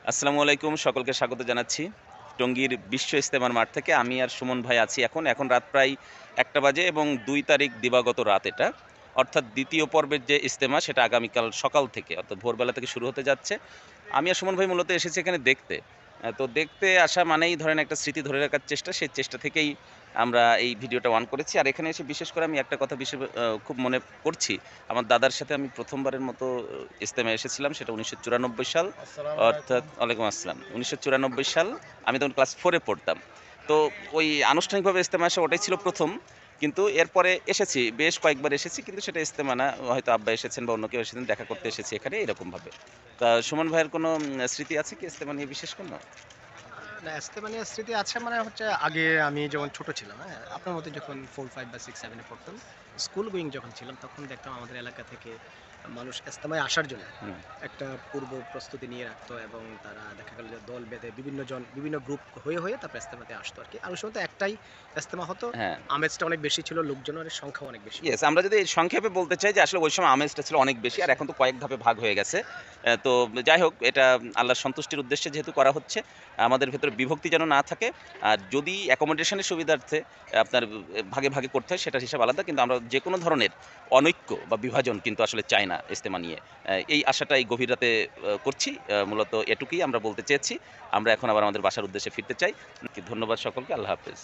আসসালামু আলাইকুম। সকলকে স্বাগত জানাচ্ছি। টঙ্গীর বিশ্ব ইজতেমার মাঠ থেকে আমি আর সুমন ভাই আছি এখন। এখন রাত প্রায় ১টা বাজে এবং ২ তারিখ দিবাগত রাত এটা। অর্থাৎ ২য় পর্বের যে ইজতেমা সেটা আগামীকাল সকাল থেকে অর্থাৎ ভোরবেলা থেকে শুরু হতে যাচ্ছে। আমি আর সুমন ভাই মূলত এসেছি এখানে দেখতে। তো দেখতে আসা মানেই ধরেন একটা স্মৃতি ধরে রাখার চেষ্টা। সেই চেষ্টা থেকেই আমরা এই ভিডিওটা অন করেছি। আর এখানে এসে বিশেষ করে আমি একটা কথা খুব মনে করছি। আমার দাদার সাথে আমি ১ম বারের মতো ইজতেমায় এসেছিলাম। সেটা ১৯৯৪ সাল। আসসালামু অর্থাৎ আলাইকুম। ওয়ালাইকুম আসসালাম। ১৯৯৪ সাল আমি তখন ক্লাস 4 এ পড়তাম। তো ওই আনুষ্ঠানিকভাবে ইজতেমায় আসা ওটাই ছিল ১ম। কিন্তু এরপরে এসেছি, বেশ কয়েকবার এসেছি। কিন্তু সেটা ইজতেমা না। হয়তো আব্বা এসেছেন বা অন্য কেউ এসেছেন, দেখা করতে এসেছি এখানে এরকমভাবে। তা সুমন ভাইয়ের কোনো স্মৃতি আছে কি ইজতেমা নিয়ে বিশেষ কোনো? না স্তেফানিয়ার স্মৃতি আছে মানে হচ্ছে আগে আমি যখন ছোট ছিলাম, হ্যাঁ? আপনার মতো যখন 4, 5 বা 6, 7 এ পড়তাম, স্কুল গোয়িং যখন ছিলাম তখন দেখতাম আমাদের এলাকা থেকে মানুষ ইস্তেমায় আসার জন্য হুম, একটা পূর্ব প্রস্তুতি নিয়ে রাখতো এবং তারা দেখা গেল যে দল বেঁধে বিভিন্ন গ্রুপ হয়ে তারপর ইস্তেমাতে আসতো আরকি। আর ওই সময় তো একটাই ইস্তেমা হতো। হ্যাঁ। আমেজটা অনেক বেশি ছিল, লোকজনের সংখ্যাও অনেক বেশি ইয়েস, হতো। আমরা যদি সংক্ষেপে বলতে চাই যে আসলে ওই সময় আমেজটা ছিল অনেক বেশি। আর বেশি এখন হ্যাঁ। তো কয়েক ধাপে ভাগ হয়ে গেছে। তো যাই হোক এটা আল্লাহর সন্তুষ্টির উদ্দেশ্যে যেহেতু করা হচ্ছে, আমাদের ভেতরে বিভক্তি যেন না থাকে। আর যদি অ্যাকোমোডেশন এর সুবিধার্থে আপনার ভাগে করতে হয় সেটার হিসাব আলাদা। কিন্তু আমরা যেকোনো ধরনের অনৈক্য বা বিভাজন কিন্তু আসলে চাই না ইজতেমা নিয়ে। এই আশাটাই গভীর রাতে করছি। মূলত এটুকুই আমরা বলতে চেয়েছি। আমরা এখন আবার আমাদের বাসার উদ্দেশ্যে ফিরতে চাই। ধন্যবাদ সকলকে। আল্লাহ হাফেজ।